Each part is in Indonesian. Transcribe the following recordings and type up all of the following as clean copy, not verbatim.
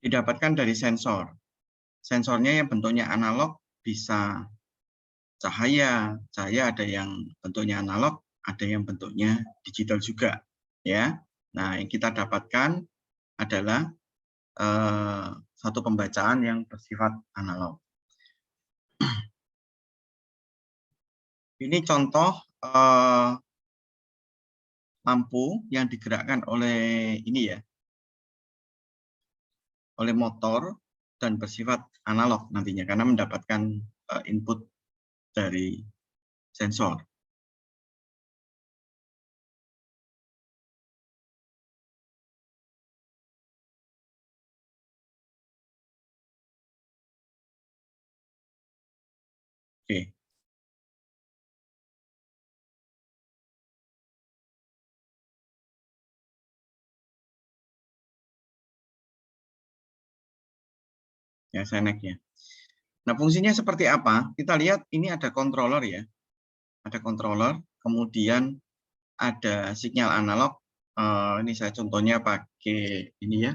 Didapatkan dari sensor. Sensornya yang bentuknya analog bisa cahaya. Cahaya ada yang bentuknya analog, ada yang bentuknya digital juga, ya. Nah, yang kita dapatkan adalah satu pembacaan yang bersifat analog. Ini contoh lampu yang digerakkan oleh ini ya, oleh motor dan bersifat analog nantinya karena mendapatkan input dari sensor. Oke. Ya, saya naik ya. Nah, fungsinya seperti apa? Kita lihat ini ada controller ya. Ada controller, kemudian ada sinyal analog. Ini saya contohnya pakai ini ya,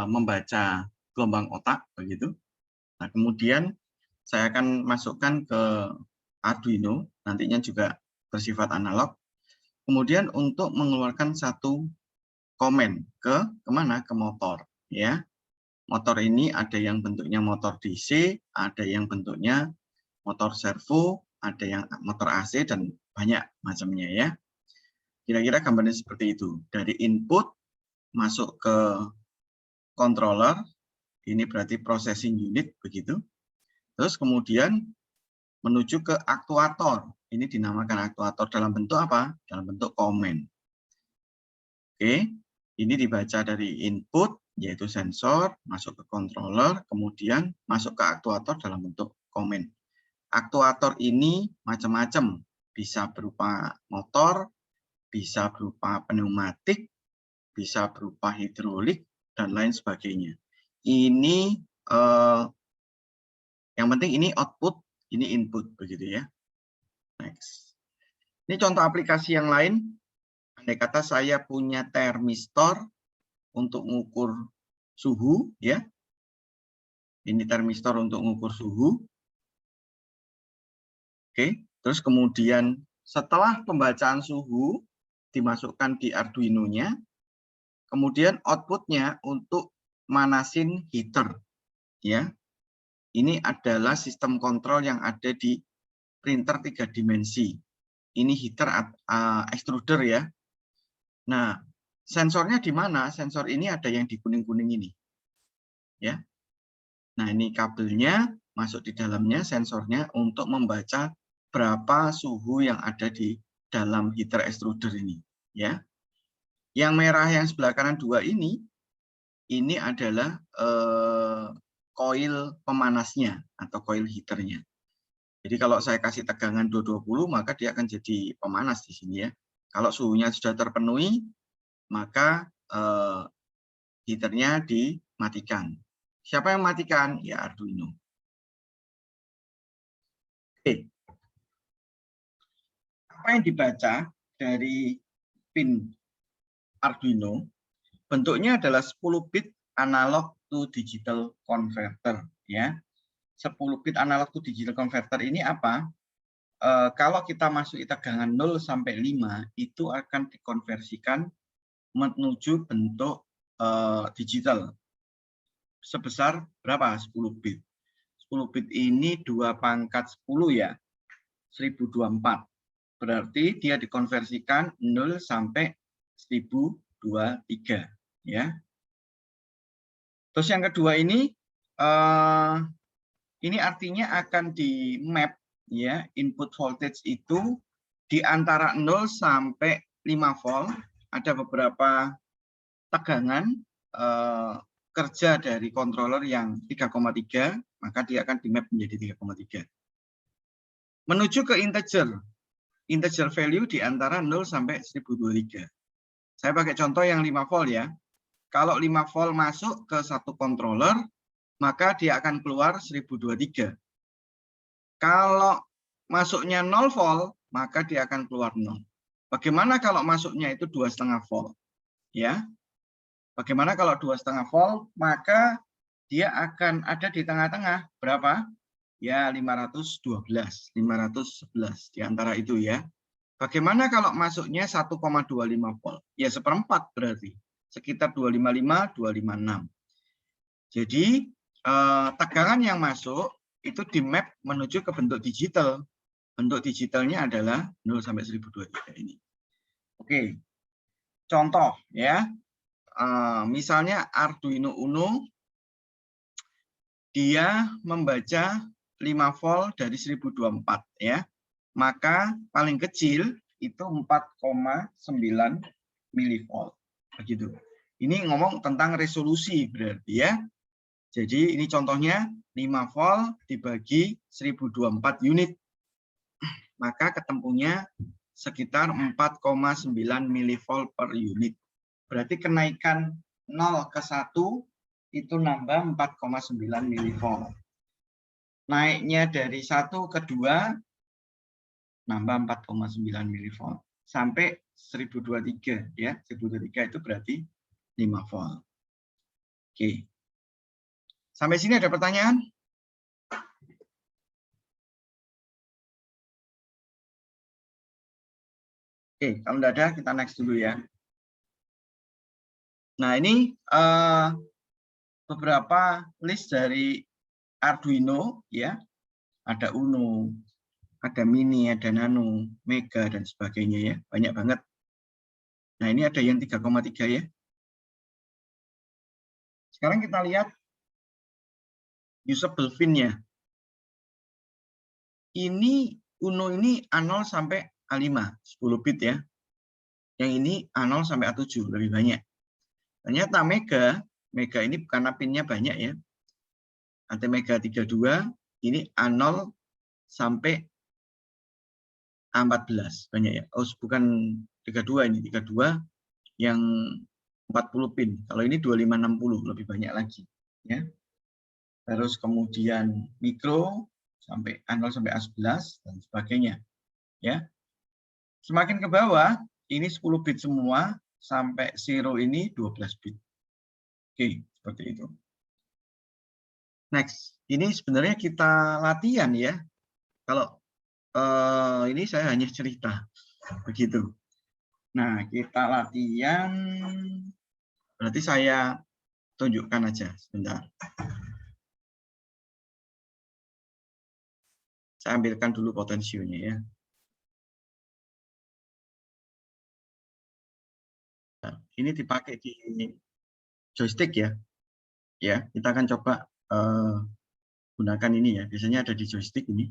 membaca gelombang otak begitu. Nah, kemudian saya akan masukkan ke Arduino, nantinya juga bersifat analog. Kemudian untuk mengeluarkan satu komen kemana? Ke motor, ya. Motor ini ada yang bentuknya motor DC, ada yang bentuknya motor servo, ada yang motor AC dan banyak macamnya ya. Kira-kira gambarnya seperti itu. Dari input masuk ke controller, ini berarti processing unit begitu. Terus kemudian menuju ke aktuator. Ini dinamakan aktuator dalam bentuk apa? Dalam bentuk komen. Oke, ini dibaca dari input, yaitu sensor, masuk ke controller, kemudian masuk ke aktuator dalam bentuk komen. Aktuator ini macam-macam, bisa berupa motor, bisa berupa pneumatik, bisa berupa hidrolik, dan lain sebagainya. Ini yang penting ini output, ini input, begitu ya. Next. Ini contoh aplikasi yang lain. Andai kata saya punya termistor untuk mengukur suhu, ya. Ini termistor untuk mengukur suhu. Oke, terus kemudian setelah pembacaan suhu dimasukkan di Arduino-nya, kemudian output-nya untuk manasin heater, ya. Ini adalah sistem kontrol yang ada di printer 3 dimensi. Ini heater extruder ya. Nah, sensornya di mana? Sensor ini ada yang di kuning-kuning ini. Ya. Nah, ini kabelnya masuk di dalamnya, sensornya untuk membaca berapa suhu yang ada di dalam heater extruder ini, ya. Yang merah yang sebelah kanan dua ini adalah koil pemanasnya atau koil heaternya. Jadi kalau saya kasih tegangan 220, maka dia akan jadi pemanas di sini ya. Kalau suhunya sudah terpenuhi, maka heaternya dimatikan. Siapa yang matikan? Ya Arduino. Oke. Apa yang dibaca dari pin Arduino? Bentuknya adalah 10 bit analog to digital converter ya. 10 bit analog to digital converter ini apa? Kalau kita masuki tegangan 0 sampai 5 itu akan dikonversikan menuju bentuk digital sebesar berapa? 10 bit. 10 bit ini 2 pangkat 10 ya, 1024. Berarti dia dikonversikan 0 sampai 1023 ya. Terus yang kedua ini artinya akan di map ya, input voltage itu di antara 0 sampai 5 volt ada beberapa tegangan kerja dari controller yang 3,3, maka dia akan di map menjadi 3,3. Menuju ke integer value di antara 0 sampai 1023. Saya pakai contoh yang 5 volt ya. Kalau 5 volt masuk ke satu controller, maka dia akan keluar 1023. Kalau masuknya 0 volt, maka dia akan keluar 0. Bagaimana kalau masuknya itu 2,5 volt? Ya. Bagaimana kalau 2,5 volt? Maka dia akan ada di tengah-tengah. Berapa? Ya 512, 511 di antara itu ya. Bagaimana kalau masuknya 1,25 volt? Ya seperempat berarti. Sekitar 255, 256. Jadi tegangan yang masuk itu di map menuju ke bentuk digital. Bentuk digitalnya adalah 0 sampai 1023 ini. Oke. Contoh ya. Misalnya Arduino Uno dia membaca 5 volt dari 1024 ya. Maka paling kecil itu 4,9 milivolt. Begitu. Ini ngomong tentang resolusi berarti ya. Jadi ini contohnya 5 volt dibagi 1024 unit. Maka ketemunya sekitar 4,9 milivolt per unit. Berarti kenaikan 0 ke 1 itu nambah 4,9 milivolt. Naiknya dari 1 ke 2 nambah 4,9 milivolt. Sampai 1023 ya. 1023 itu berarti 5 volt. Oke. Sampai sini ada pertanyaan? Oke, kalau tidak ada kita next dulu ya. Nah, ini beberapa list dari Arduino ya. Ada Uno, ada Mini, ada Nano, Mega dan sebagainya ya. Banyak banget. Nah, ini ada yang 3,3 ya. Sekarang kita lihat usable pin-nya. Ini Uno ini A0 sampai A5, 10 bit ya. Yang ini A0 sampai A7, lebih banyak. Ternyata Mega ini karena pinnya banyak ya. Ada Mega 32, ini A0 sampai A14, banyak ya. Oh, bukan 32 ini, 32 yang 40 pin. Kalau ini 2560, lebih banyak lagi ya. Terus kemudian mikro sampai A0 sampai A11 dan sebagainya ya. Semakin ke bawah ini 10 bit semua sampai 0 ini 12 bit. Oke, seperti itu. Next, ini sebenarnya kita latihan ya. Kalau ini saya hanya cerita begitu. Nah, kita latihan. Berarti saya tunjukkan aja sebentar. Saya ambilkan dulu potensionya ya. Nah, ini dipakai di joystick ya. Ya, kita akan coba gunakan ini ya. Biasanya ada di joystick ini.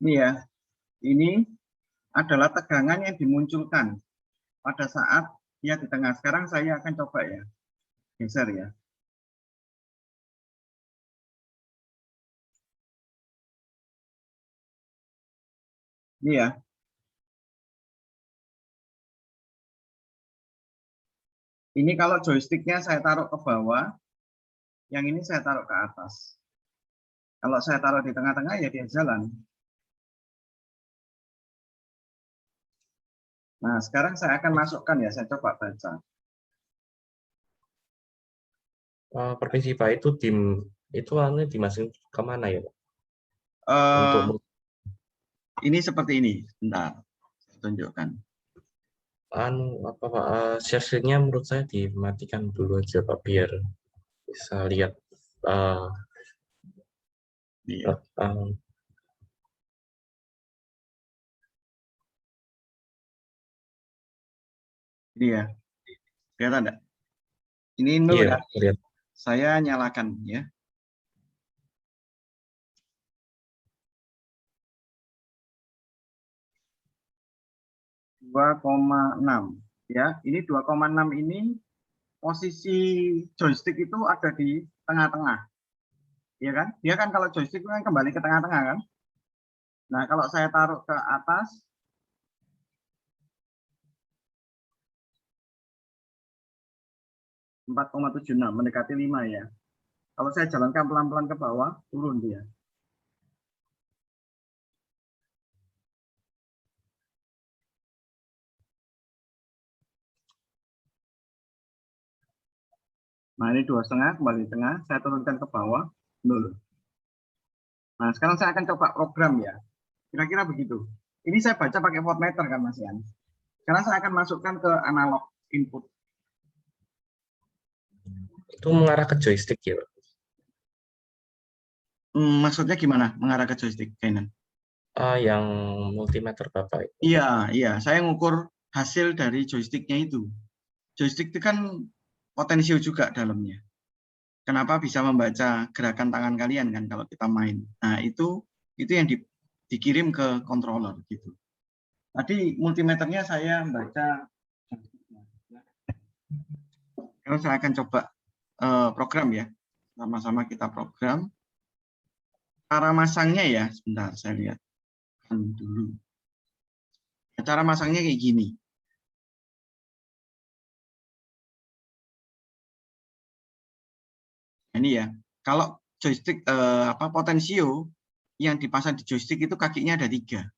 Ini ya, ini adalah tegangan yang dimunculkan pada saat dia di tengah. Sekarang saya akan coba ya, geser ya. Ini ya. Ini kalau joysticknya saya taruh ke bawah, yang ini saya taruh ke atas. Kalau saya taruh di tengah-tengah ya dia jalan. Nah, sekarang saya akan masukkan ya, saya coba baca. Permisi Pak, itu itu dimasukin kemana ya Pak? Uh, Untuk ini seperti ini, bentar, saya tunjukkan. apa Pak, share-nya menurut saya dimatikan dulu aja Pak, biar bisa lihat Iya. Ini ya, kelihatan enggak? Ini nol iya, ya. lihat. Saya nyalakan ya. 2,6 ya. Ini 2,6 ini posisi joystick itu ada di tengah-tengah. Ya kan? Dia kan kalau joystick kan kembali ke tengah-tengah kan? Nah, kalau saya taruh ke atas 4,76 mendekati 5 ya. Kalau saya jalankan pelan-pelan ke bawah, turun dia. Nah, ini 2,5 kembali di tengah, saya turunkan ke bawah, 0. Nah, sekarang saya akan coba program ya. Kira-kira begitu. Ini saya baca pakai voltmeter kan Mas Yan. Sekarang saya akan masukkan ke analog input. Itu mengarah ke joystick ya Pak? Maksudnya gimana mengarah ke joystick Canon? Yang multimeter Bapak itu. Iya, iya. Saya ngukur hasil dari joysticknya itu. Joystick itu kan potensio juga dalamnya. Kenapa bisa membaca gerakan tangan kalian kan kalau kita main. Nah, itu yang dikirim ke controller gitu. Tadi multimeternya saya baca. Kalau saya akan coba program ya. Sama-sama kita program. Cara masangnya ya, sebentar saya lihat dulu. Cara masangnya kayak gini. Ini ya, kalau joystick potensio yang dipasang di joystick itu kakinya ada 3.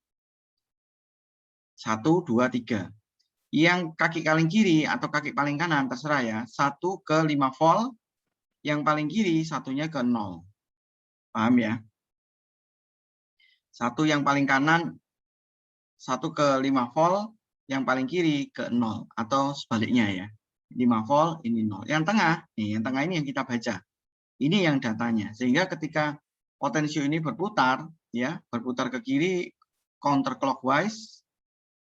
1, 2, 3. Yang kaki paling kiri atau kaki paling kanan terserah ya. 1 ke 5 volt, yang paling kiri satunya ke 0. Paham ya? 1 yang paling kanan 1 ke 5 volt, yang paling kiri ke 0 atau sebaliknya ya. 5 volt ini 0. Yang tengah, nih yang tengah ini yang kita baca. Ini yang datanya. Sehingga ketika potensio ini berputar, ya, berputar ke kiri counterclockwise,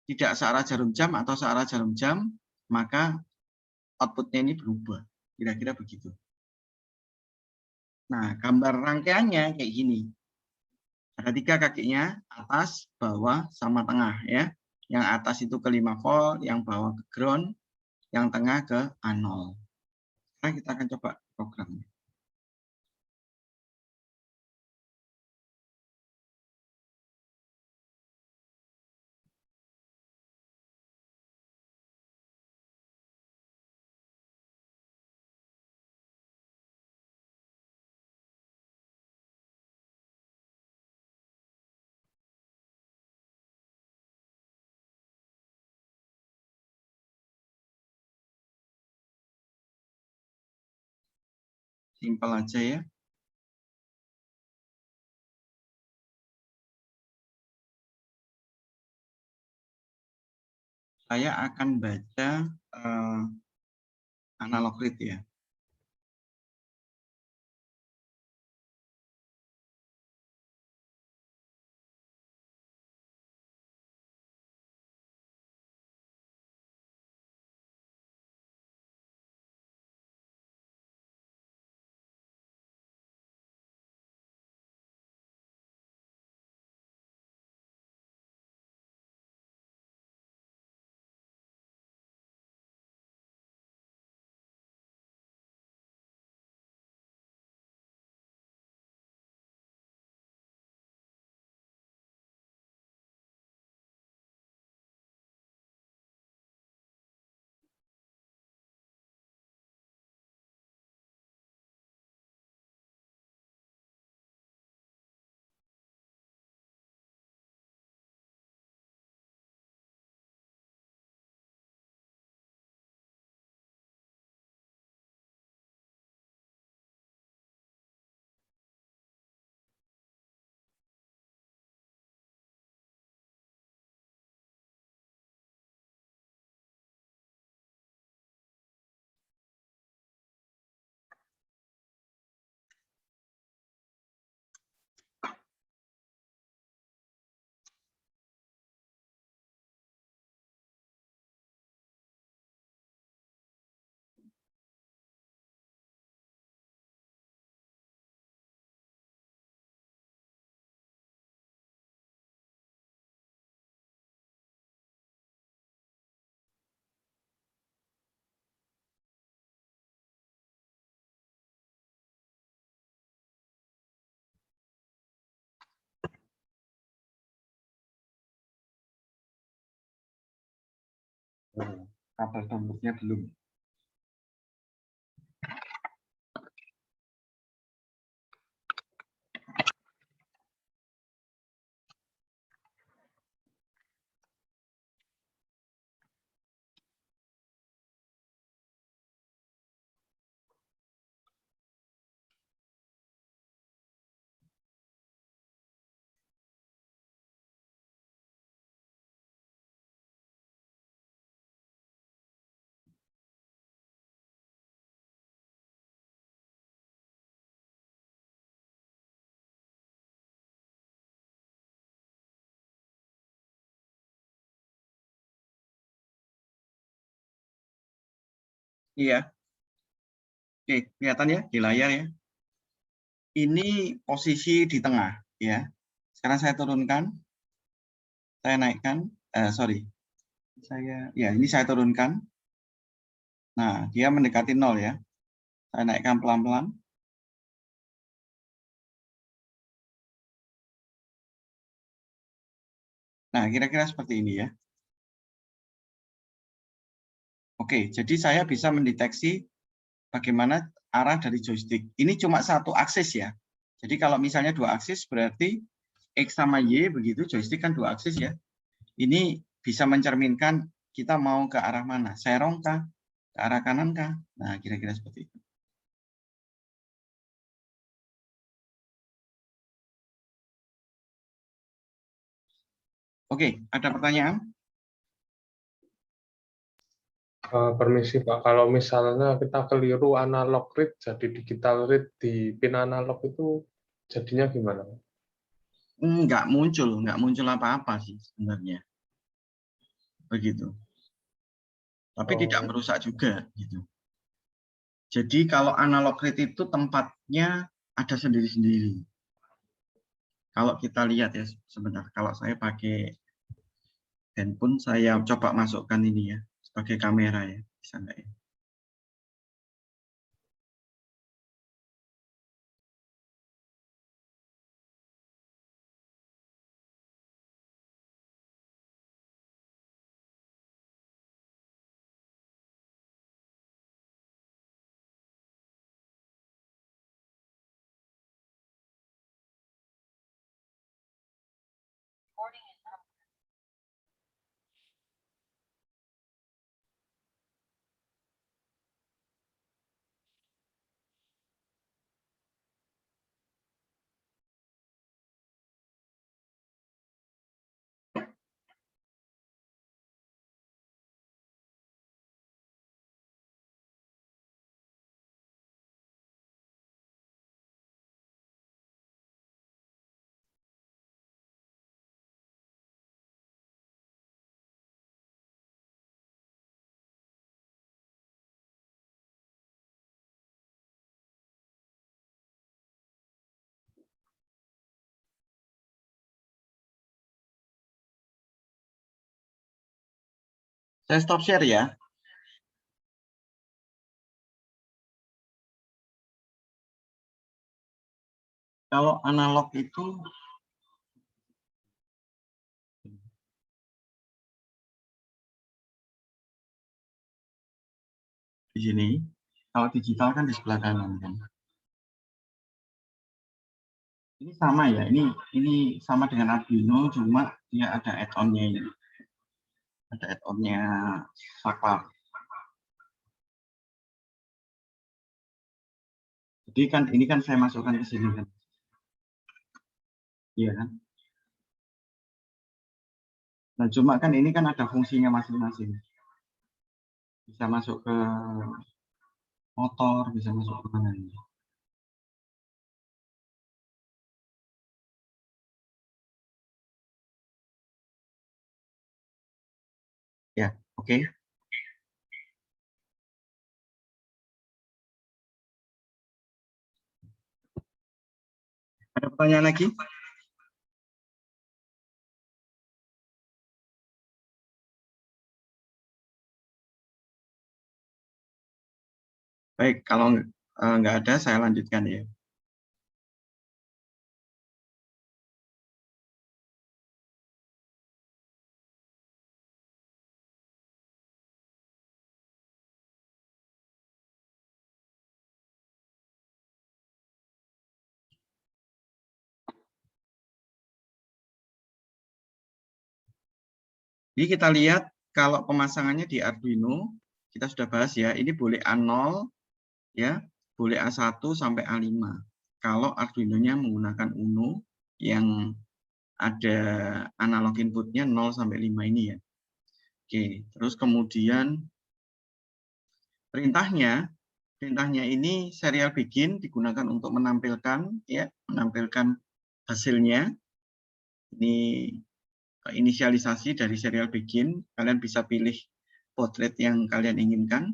tidak searah jarum jam atau searah jarum jam, maka outputnya ini berubah. Kira-kira begitu. Nah, gambar rangkaiannya kayak gini. Ada 3 kakinya, atas, bawah, sama tengah ya. Yang atas itu ke 5 volt, yang bawah ke ground, yang tengah ke A0. Sekarang kita akan coba programnya. Simpel aja ya. Saya akan baca analog read ya. Kabel downloadnya belum. Iya, oke, kelihatan ya di layar ya. Ini posisi di tengah ya. Sekarang saya turunkan, saya naikkan, ini saya turunkan. Nah, dia mendekati 0 ya. Saya naikkan pelan-pelan. Nah, kira-kira seperti ini ya. Oke, jadi saya bisa mendeteksi bagaimana arah dari joystick. Ini cuma satu aksis ya. Jadi kalau misalnya 2 aksis berarti X sama Y begitu, joystick kan 2 aksis ya. Ini bisa mencerminkan kita mau ke arah mana, serong kah, ke arah kanan kah? Nah, kira-kira seperti itu. Oke, ada pertanyaan? Permisi Pak, kalau misalnya kita keliru analog read jadi digital read di pin analog itu jadinya gimana? Nggak muncul apa-apa sih sebenarnya. Begitu. Tapi tidak merusak juga gitu. Jadi kalau analog read itu tempatnya ada sendiri-sendiri. Kalau kita lihat ya sebentar, kalau saya pakai handphone, saya coba masukkan ini ya sebagai kamera ya, bisa nggak ya? Saya stop share ya. Kalau analog itu di sini, kalau digital kan di sebelah kanan kan. Ini sama ya, ini sama dengan Arduino, cuma dia ada add-on-nya ini. Ada add-on-nya Saklar. Jadi kan ini kan saya masukkan ke sini kan. Iya kan? Nah, cuma kan ini kan ada fungsinya masing-masing. Bisa masuk ke motor, bisa masuk ke mana ini. Ya, oke. Ada pertanyaan lagi? Baik, kalau nggak ada, saya lanjutkan ya. Jadi kita lihat kalau pemasangannya di Arduino, kita sudah bahas ya, ini boleh A0, ya, boleh A1 sampai A5. Kalau Arduino-nya menggunakan Uno yang ada analog inputnya 0 sampai 5 ini ya. Oke, terus kemudian perintahnya ini serial begin digunakan untuk menampilkan hasilnya. Ini inisialisasi dari serial begin, kalian bisa pilih portrait yang kalian inginkan.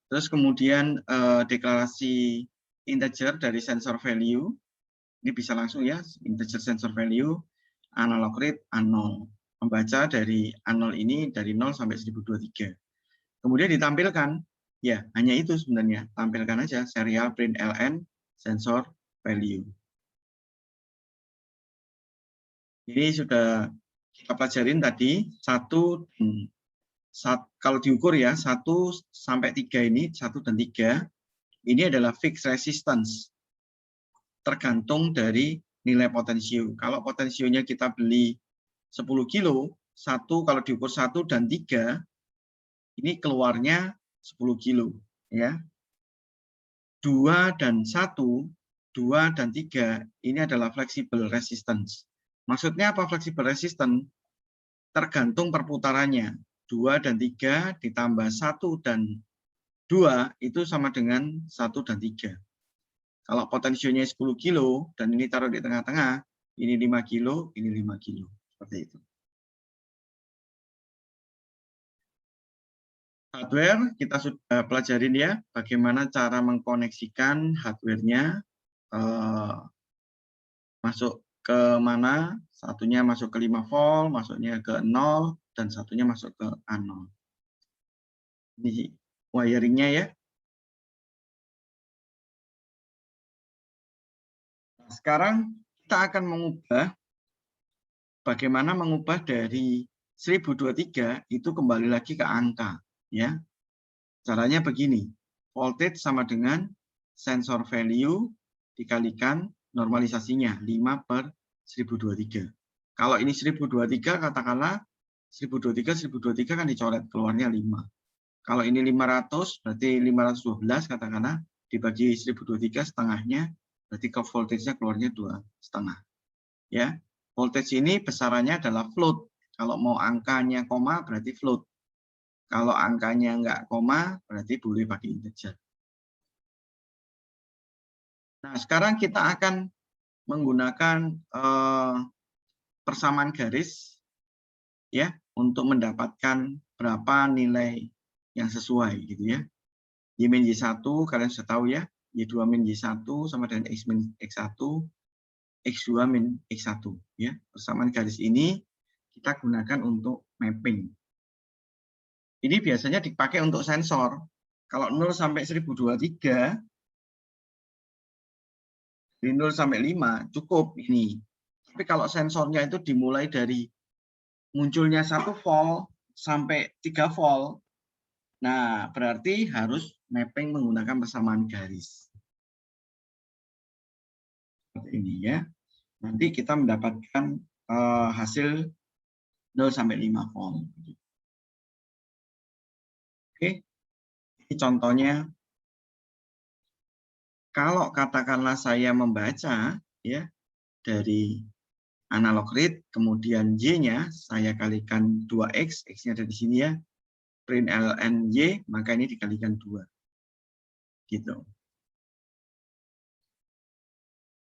Terus kemudian deklarasi integer dari sensor value. Ini bisa langsung ya, integer sensor value, analog read A0. Membaca dari A0 ini dari 0 sampai 1023. Kemudian ditampilkan, ya hanya itu sebenarnya. Tampilkan aja serial print ln sensor value. Ini sudah kita pelajarin tadi, kalau diukur ya, 1 sampai 3 ini, 1 dan 3, ini adalah fixed resistance. Tergantung dari nilai potensio. Kalau potensionya kita beli 10 kilo, kalau diukur 1 dan 3, ini keluarnya 10 kilo. Ya. 2 dan 1, 2 dan 3, ini adalah flexible resistance. Maksudnya apa flexible resistance? Tergantung perputarannya. 2 dan 3 ditambah 1 dan 2 itu sama dengan 1 dan 3. Kalau potensionya 10 kilo dan ini taruh di tengah-tengah, ini 5 kilo, ini 5 kilo. Seperti itu. Hardware, kita sudah pelajarin ya, bagaimana cara mengkoneksikan hardware-nya, masuk ke mana, satunya masuk ke 5 volt, masuknya ke 0, dan satunya masuk ke A0. Ini wiringnya ya. Sekarang kita akan mengubah, bagaimana mengubah dari 1023 itu kembali lagi ke angka. Ya, caranya begini, voltage sama dengan sensor value dikalikan normalisasinya 5/1023. Kalau ini 1023 katakanlah 1023 kan dicoret keluarnya 5. Kalau ini 500 berarti 512 katakanlah dibagi 1023 setengahnya berarti ke voltage-nya keluarnya 2,5. Ya, voltage ini besarannya adalah float. Kalau mau angkanya koma berarti float. Kalau angkanya enggak koma berarti boleh pakai integer. Nah, sekarang kita akan menggunakan persamaan garis ya untuk mendapatkan berapa nilai yang sesuai gitu ya. Y min Y1 kalian sudah tahu ya, Y2 min Y1 sama dengan X min X1, X2 min X1 ya. Persamaan garis ini kita gunakan untuk mapping. Ini biasanya dipakai untuk sensor. Kalau 0 sampai 1023 dari 0 sampai 5 cukup ini. Tapi kalau sensornya itu dimulai dari munculnya 1 volt sampai 3 volt, nah berarti harus mapping menggunakan persamaan garis. Seperti ini ya. Nanti kita mendapatkan hasil 0 sampai 5 volt. Oke, ini contohnya. Kalau katakanlah saya membaca ya dari analog read, kemudian Y-nya saya kalikan 2X, X-nya ada di sini ya, print ln Y, maka ini dikalikan 2. Gitu.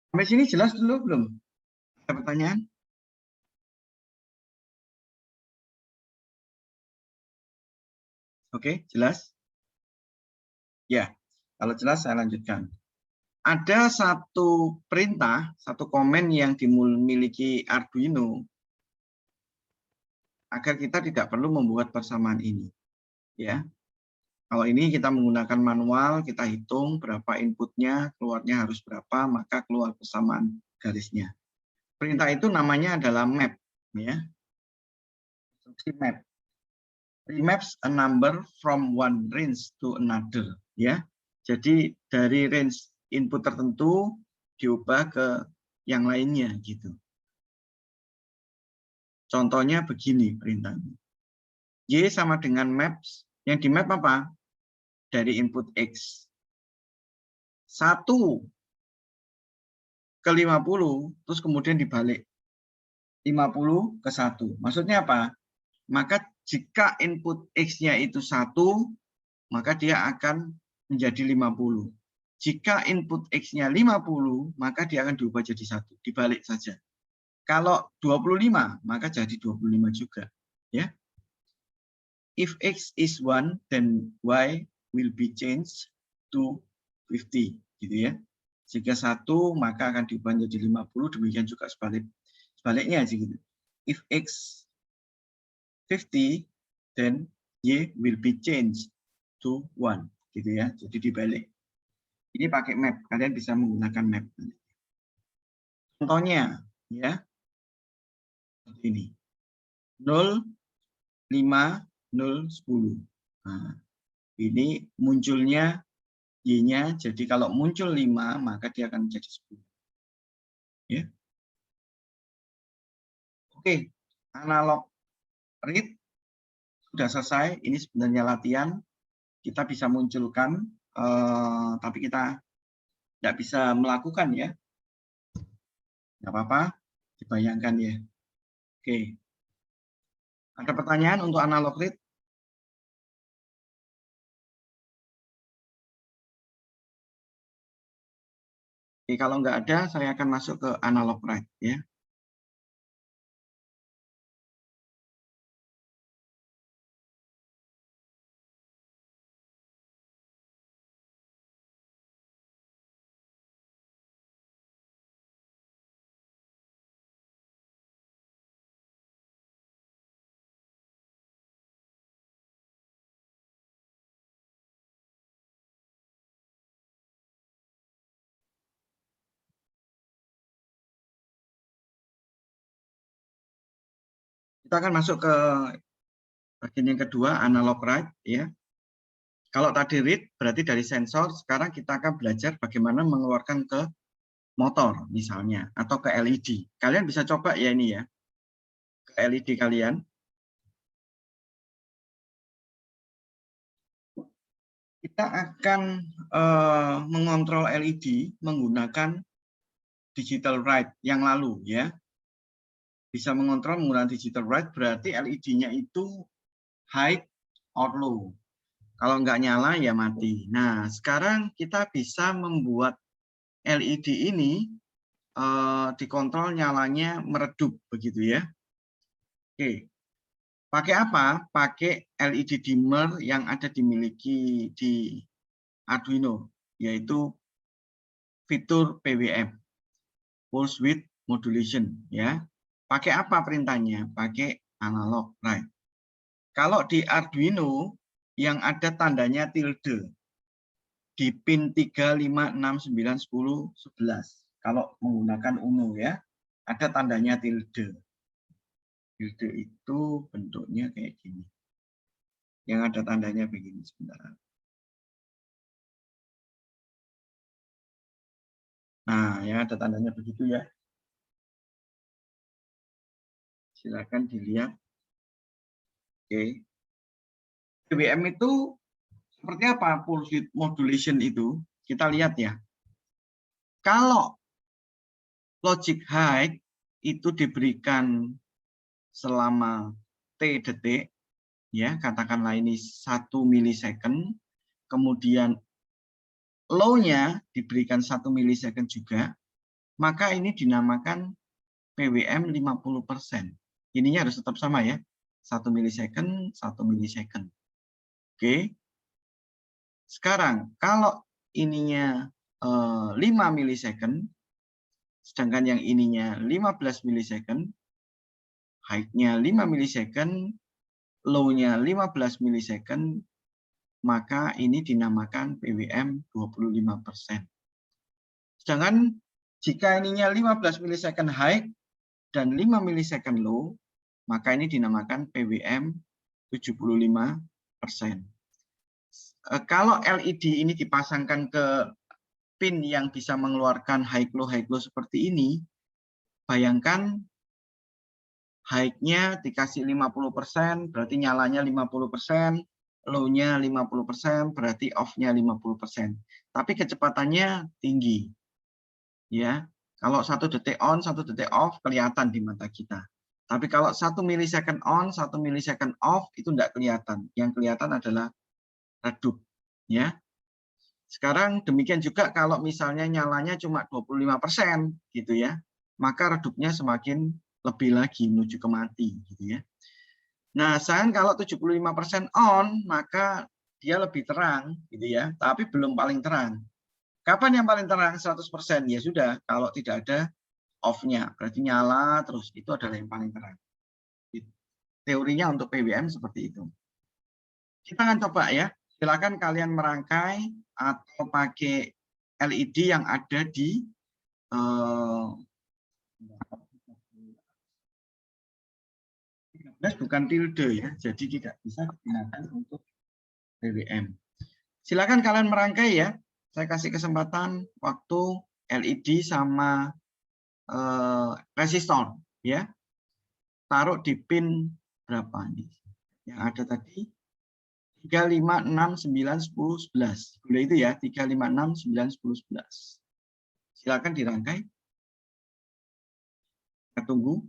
Sampai sini jelas dulu belum? Ada pertanyaan? Oke, jelas? Ya, kalau jelas saya lanjutkan. Ada satu perintah, satu komen yang dimiliki Arduino agar kita tidak perlu membuat persamaan ini. Ya, kalau ini kita menggunakan manual, kita hitung berapa inputnya, keluarnya harus berapa, maka keluar persamaan garisnya. Perintah itu namanya adalah map. Ya, instruksi map. Remaps a number from one range to another. Ya, jadi dari range input tertentu diubah ke yang lainnya gitu. Contohnya begini perintahnya. Y sama dengan maps. Yang di map apa? Dari input X. 1 ke 50, terus kemudian dibalik. 50 ke 1. Maksudnya apa? Maka jika input X-nya itu 1, maka dia akan menjadi 50. Jika input X-nya 50, maka dia akan diubah jadi 1. Dibalik saja. Kalau 25, maka jadi 25 juga. Ya. If X is 1, then Y will be changed to 50. Gitu ya. Jika 1, maka akan diubah menjadi 50. Demikian juga sebaliknya. Gitu. If X 50, then Y will be changed to 1. Gitu ya. Jadi dibalik. Ini pakai map. Kalian bisa menggunakan map. Contohnya, ya. Ini. 0, 5, 0, 10. Nah, ini munculnya Y-nya. Jadi kalau muncul 5, maka dia akan menjadi 10. Ya. Oke. Analog read sudah selesai. Ini sebenarnya latihan. Kita bisa munculkan, tapi kita tidak bisa melakukan ya. Tidak apa-apa, dibayangkan ya. Oke. Ada pertanyaan untuk analog read? Oke, kalau nggak ada, saya akan masuk ke analog write ya. Kita akan masuk ke bagian yang kedua, analog write ya. Kalau tadi read berarti dari sensor, sekarang kita akan belajar bagaimana mengeluarkan ke motor misalnya atau ke LED. Kalian bisa coba ya ini ya. Ke LED kalian. Kita akan mengontrol LED menggunakan digital write yang lalu ya. Bisa mengontrol menggunakan digital write berarti LED-nya itu high or low. Kalau nggak nyala ya mati. Nah, sekarang kita bisa membuat LED ini dikontrol nyalanya meredup begitu ya. Oke. Pakai apa? Pakai LED dimmer yang ada dimiliki di Arduino, yaitu fitur PWM, pulse width modulation ya. Pakai apa perintahnya? Pakai analog write. Kalau di Arduino yang ada tandanya tilde di pin 3, 5, 6, 9, 10, 11. Kalau menggunakan Uno ya, ada tandanya tilde. Tilde itu bentuknya kayak gini. Yang ada tandanya begini sebentar. Nah, yang ada tandanya begitu ya. Silakan dilihat. Oke. PWM itu seperti apa pulse width modulation itu? Kita lihat ya. Kalau logic high itu diberikan selama T detik, ya katakanlah ini 1 milisecond, kemudian low-nya diberikan 1 milisecond juga, maka ini dinamakan PWM 50%. Ininya harus tetap sama ya, 1 milisecond, 1 milisecond. Oke. Sekarang kalau ininya 5 milisecond, sedangkan yang ininya 15 milisecond, height-nya 5 milisecond, low-nya 15 milisecond, maka ini dinamakan PWM 25%. Sedangkan jika ininya 15 milisecond high dan 5 milisecond low, maka ini dinamakan PWM 75%. Kalau LED ini dipasangkan ke pin yang bisa mengeluarkan high glow seperti ini, bayangkan high-nya dikasih 50%, berarti nyalanya 50%, low-nya 50%, berarti off-nya 50%. Tapi kecepatannya tinggi. Ya, kalau 1 detik on, 1 detik off, kelihatan di mata kita. Tapi kalau 1 milisecond on, 1 milisecond off, itu tidak kelihatan. Yang kelihatan adalah redup. Ya. Sekarang demikian juga kalau misalnya nyalanya cuma 25%, gitu ya, maka redupnya semakin lebih lagi menuju ke mati, gitu ya. Nah, sayang kalau 75% on, maka dia lebih terang, gitu ya, tapi belum paling terang. Kapan yang paling terang? 100%. Ya sudah, kalau tidak ada off-nya, berarti nyala terus, itu adalah yang paling terang. Teorinya untuk PWM seperti itu. Kita akan coba ya, silakan kalian merangkai atau pakai LED yang ada di bukan tilde ya, jadi tidak bisa digunakan untuk PWM. Silakan kalian merangkai ya. Saya kasih kesempatan waktu LED sama resistor ya. Taruh di pin berapa nih? Yang ada tadi 3, 5, 6, 9, 10, 11. Boleh itu ya, 3, 5, 6, 9, 10, 11. Silakan dirangkai. Kita tunggu.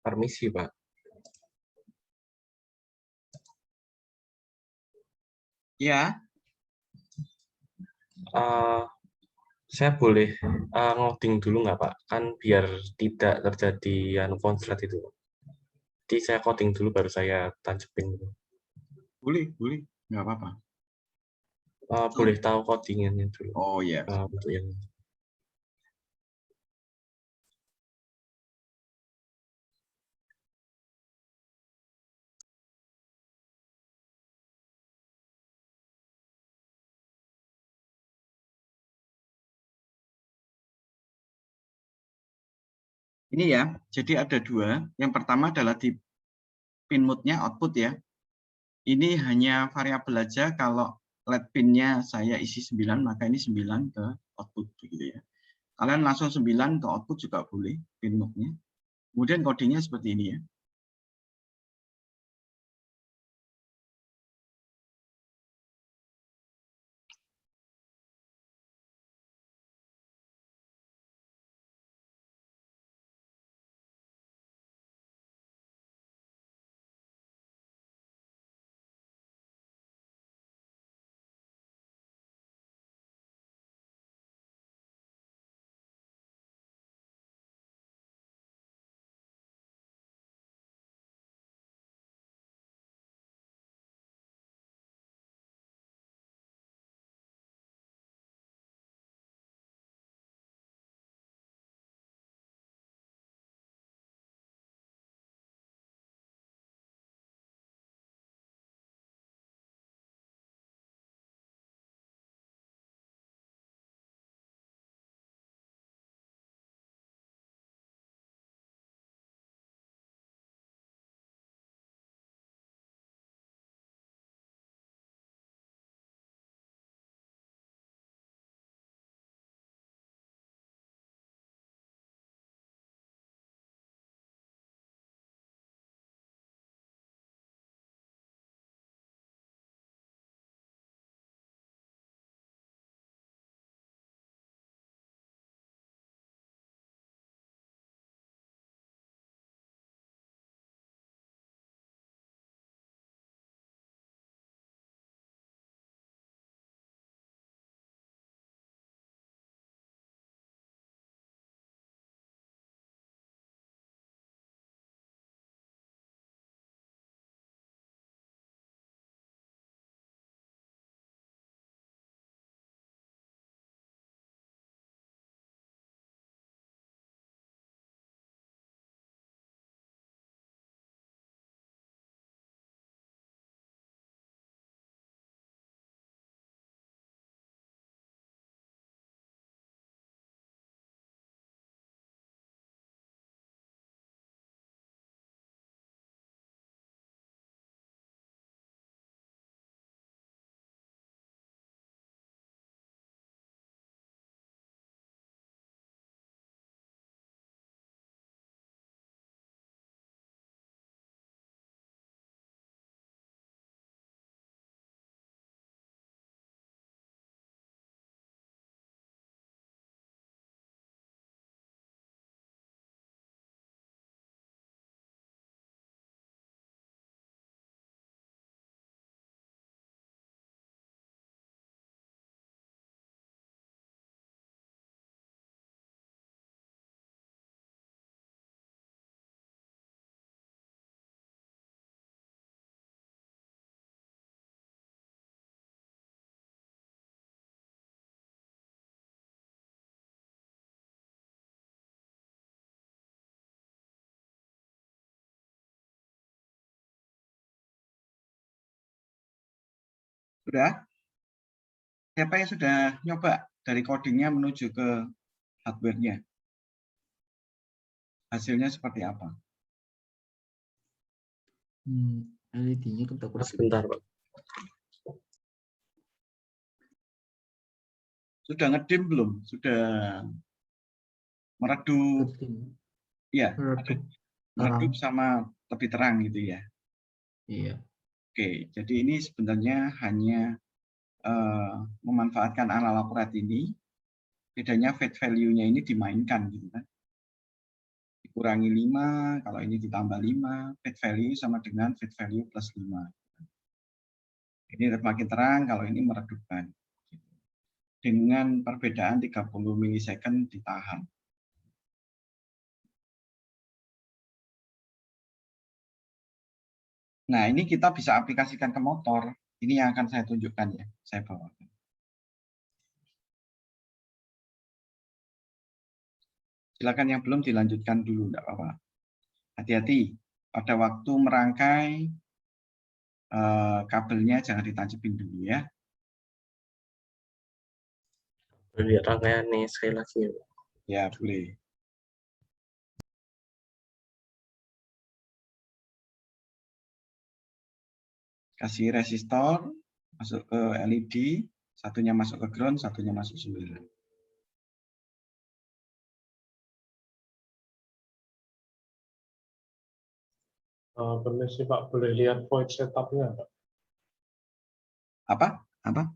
Permisi, Pak. Ya, Saya boleh ngoding dulu nggak, Pak? Kan biar tidak terjadi konslet itu. Jadi saya coding dulu baru saya tancapin. boleh, nggak apa-apa. Boleh tahu codingannya dulu. Oh ya. Untuk yang Ini ya, jadi ada dua. Yang pertama adalah di pin mode-nya output ya. Ini hanya variabel aja, kalau LED pin-nya saya isi 9, maka ini 9 ke output begitu ya. Kalian langsung 9 ke output juga boleh pin mode-nya. Kemudian codingnya seperti ini ya. Sudah? Siapa yang sudah nyoba dari codingnya menuju ke hardware-nya? Hasilnya seperti apa? LED-nya kedap-kedip. Sebentar, Pak. Sudah ngedim belum? Sudah meredup? Kedim. Ya, Redup. meredup Terang. sama lebih terang gitu ya. Iya. Oke, jadi ini sebenarnya hanya memanfaatkan analog red ini. Bedanya fade value-nya ini dimainkan gitu kan. Dikurangi 5, kalau ini ditambah 5, fade value sama dengan fade value plus 5. Ini semakin terang, kalau ini meredupkan. Dengan perbedaan 30 milisecond ditahan. Nah, ini kita bisa aplikasikan ke motor. Ini yang akan saya tunjukkan ya, saya bawakan. Silakan yang belum dilanjutkan dulu, enggak apa-apa. Hati-hati, pada waktu merangkai kabelnya jangan ditancapin dulu ya. Lihat rangkaian nih sekali lagi. Ya, boleh. Kasih resistor, masuk ke LED, satunya masuk ke ground, satunya masuk 9. Permisi Pak, boleh lihat void setup-nya Pak? Apa? Apa?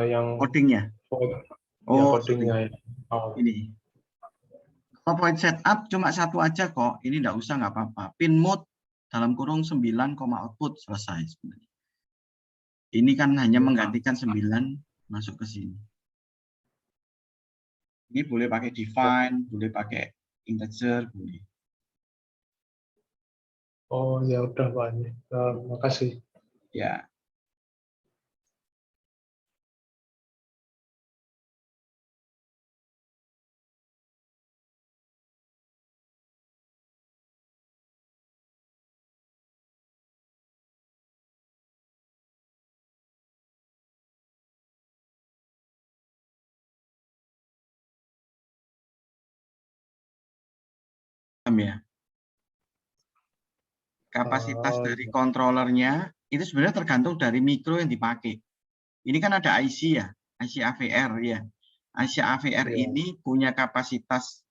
Yang Codingnya? void, ya Oh, codingnya ya. Oh. ini. Point setup cuma satu aja kok. Ini enggak usah, nggak apa-apa. Pin mode dalam kurung 9, output selesai sebenarnya. Ini kan hanya menggantikan 9 masuk ke sini. Ini boleh pakai define, boleh pakai integer, boleh. Oh ya udah Pak ini. Makasih. Ya. Ya. Kapasitas dari controllernya itu sebenarnya tergantung dari mikro yang dipakai. Ini kan ada IC ya, IC AVR ya. IC AVR Ya. ini punya kapasitas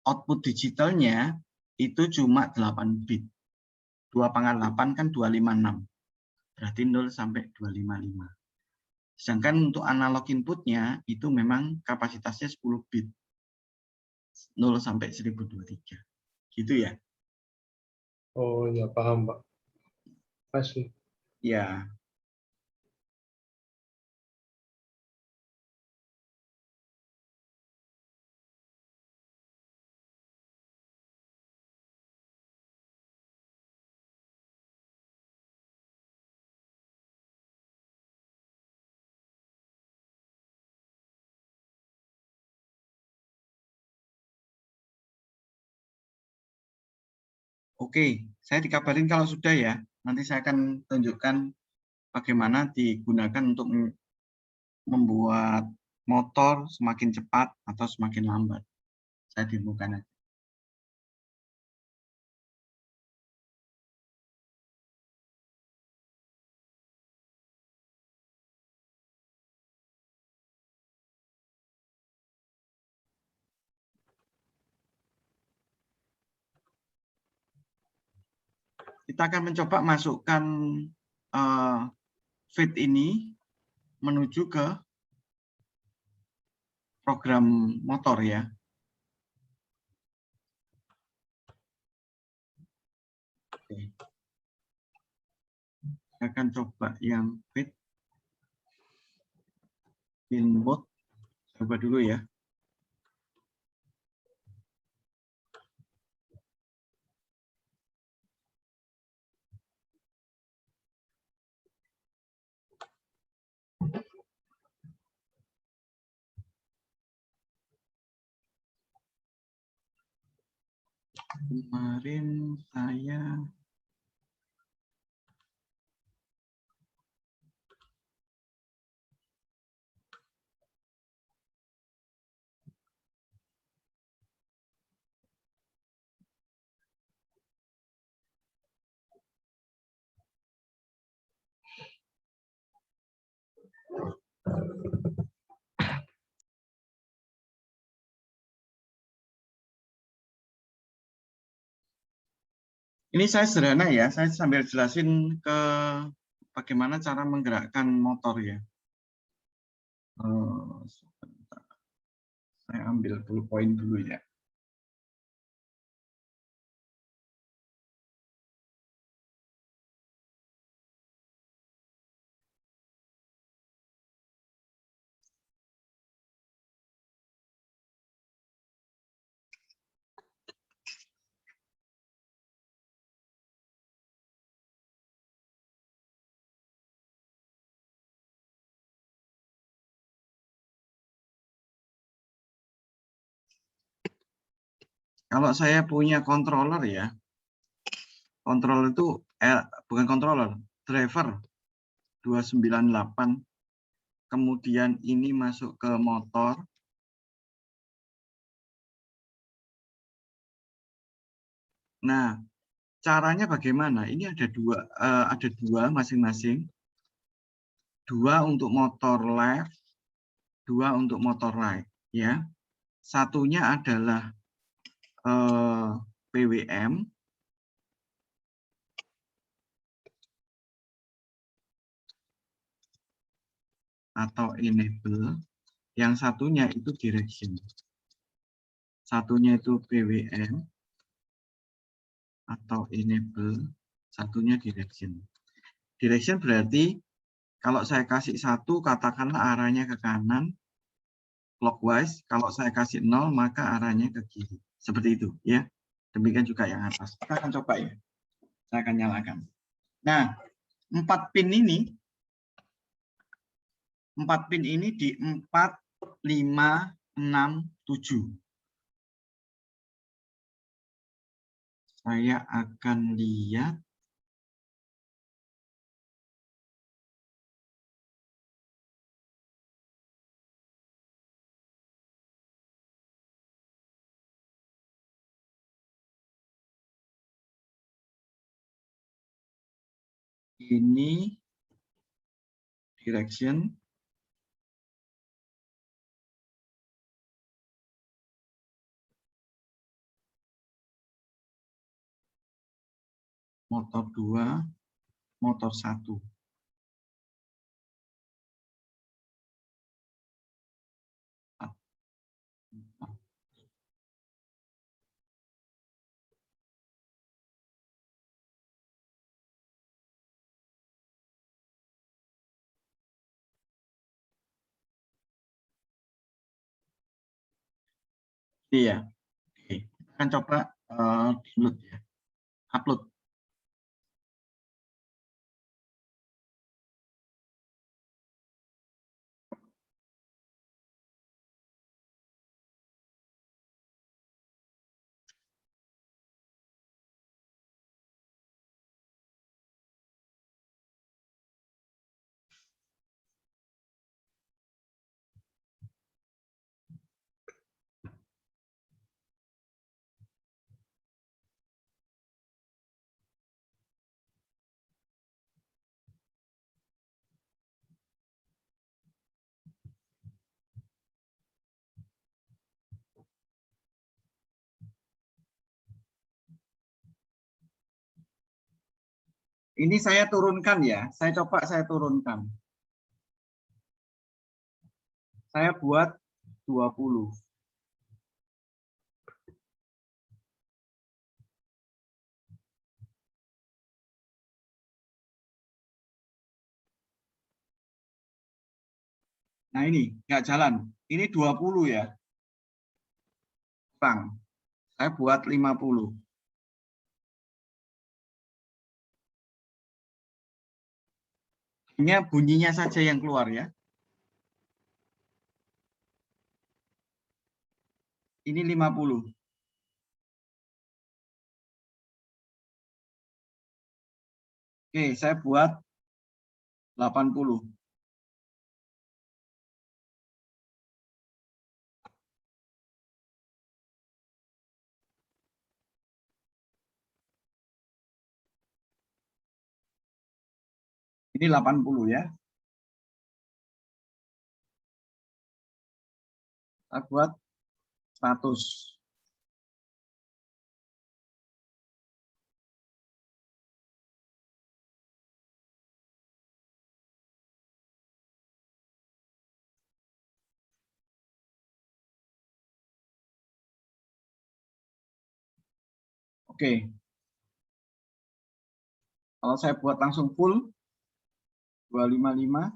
output digitalnya itu cuma 8 bit. 2/8 kan 256. Berarti 0 sampai 255. Sedangkan untuk analog inputnya itu memang kapasitasnya 10 bit. 0 sampai 1023. Gitu ya. Oh ya paham Pak. Makasih. Ya. Oke, saya dikabarin kalau sudah ya. Nanti saya akan tunjukkan bagaimana digunakan untuk membuat motor semakin cepat atau semakin lambat. Saya demokan aja. Kita akan mencoba masukkan feed ini menuju ke program motor ya. Oke. Saya akan coba yang feed input. Coba dulu ya. Kemarin saya Ini saya sederhana ya, saya sambil jelasin ke bagaimana cara menggerakkan motor ya. Sebentar. Saya ambil dulu poin dulu ya. Kalau saya punya controller ya, controller itu bukan controller, driver 298, kemudian ini masuk ke motor. Nah, caranya bagaimana? Ini ada dua masing-masing. Dua untuk motor left, dua untuk motor right, ya. Satunya adalah PWM atau enable, yang satunya itu direction. Satunya itu PWM atau enable, satunya direction. Direction berarti kalau saya kasih satu, katakanlah arahnya ke kanan, clockwise. Kalau saya kasih 0, maka arahnya ke kiri. Seperti itu, ya. Demikian juga yang atas. Kita akan coba ya. Saya akan nyalakan. Nah, 4 pin ini di 4, 5, 6, 7. Saya akan lihat ini direction, motor 2, motor 1. Iya. Oke. Kita akan coba download ya. Upload. Ini saya turunkan ya. Saya coba saya turunkan. Saya buat 20. Nah ini, nggak jalan. Ini 20 ya. Bang, saya buat 50. Hanya bunyinya saja yang keluar ya. Ini 50. Oke, saya buat 80. Ini 80 ya. Saya buat 100. Oke. Kalau saya buat langsung full 255.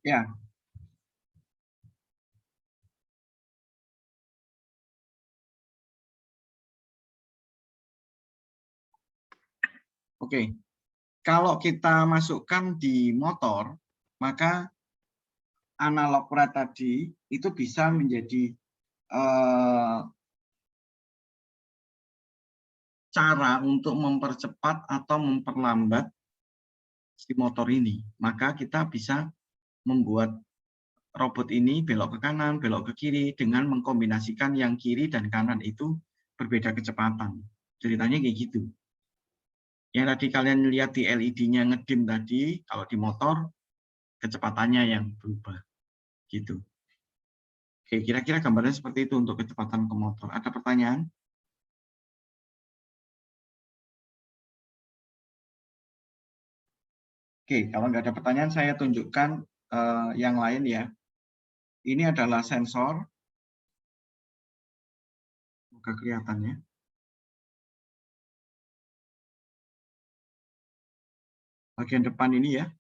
Ya. Oke. Kalau kita masukkan di motor, maka analog rate tadi itu bisa menjadi cara untuk mempercepat atau memperlambat si motor ini. Maka kita bisa membuat robot ini belok ke kanan, belok ke kiri dengan mengkombinasikan yang kiri dan kanan itu berbeda kecepatan. Ceritanya kayak gitu. Yang tadi kalian lihat di LED-nya ngedim tadi, kalau di motor kecepatannya yang berubah. Gitu. Oke, kira-kira gambarnya seperti itu untuk kecepatan ke motor. Ada pertanyaan? Oke, kalau nggak ada pertanyaan, saya tunjukkan yang lain ya. Ini adalah sensor. Semoga kelihatan ya. Bagian depan ini ya.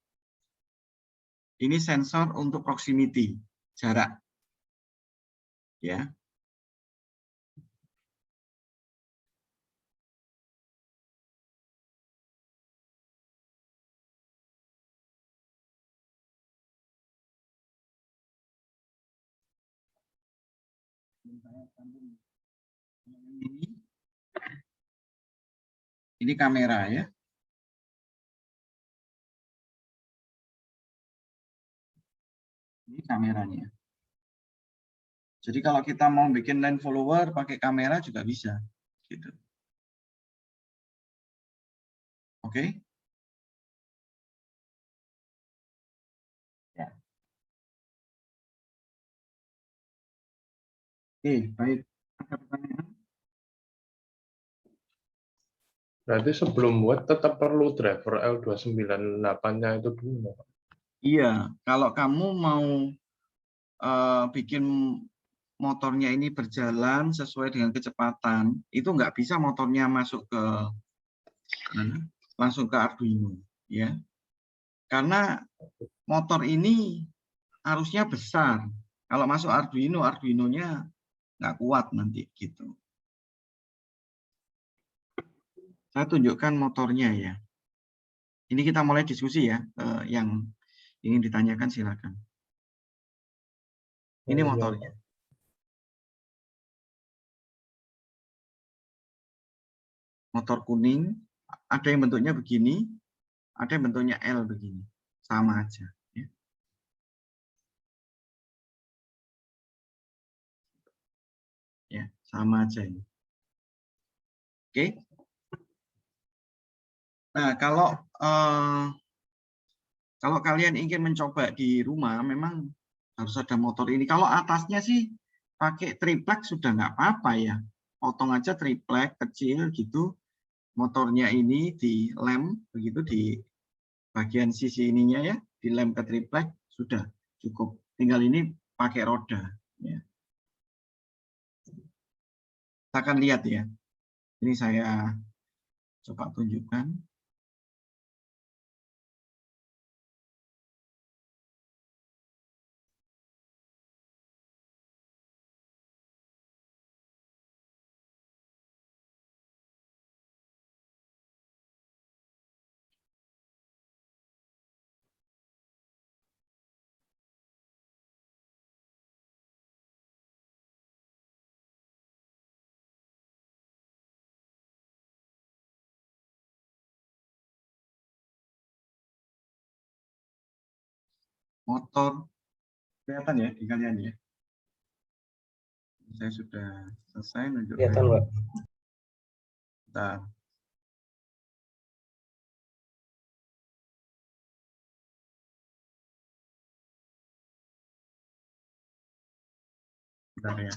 Ini sensor untuk proximity, jarak. Ya. Ini kamera ya. Ini kameranya. Jadi kalau kita mau bikin line follower pakai kamera juga bisa. Gitu. Oke. Ya. Oke, baik. Ada pertanyaan? Berarti sebelum buat tetap perlu driver L298-nya itu dulu. Iya, kalau kamu mau bikin motornya ini berjalan sesuai dengan kecepatan, itu nggak bisa motornya masuk ke langsung ke Arduino, ya. Karena motor ini arusnya besar. Kalau masuk Arduino, Arduinonya nggak kuat nanti gitu. Saya tunjukkan motornya ya. Ini kita mulai diskusi ya. Yang ingin ditanyakan silakan. Ini motornya. Motor kuning, ada yang bentuknya begini, ada yang bentuknya L begini. Sama aja. Ya, ya sama aja ini. Oke. Nah, kalau kalian ingin mencoba di rumah, memang harus ada motor ini. Kalau atasnya sih pakai triplek sudah nggak apa-apa ya. Potong aja triplek kecil gitu. Motornya ini di lem, begitu di bagian sisi ininya ya, di lem ke triplek sudah cukup. Tinggal ini pakai roda. Ya. Kita akan lihat ya. Ini saya coba tunjukkan. Motor kelihatan ya di kalian ya. Saya sudah selesai menunjukkan. Kelihatan, Pak. Bentar. Bentar ya.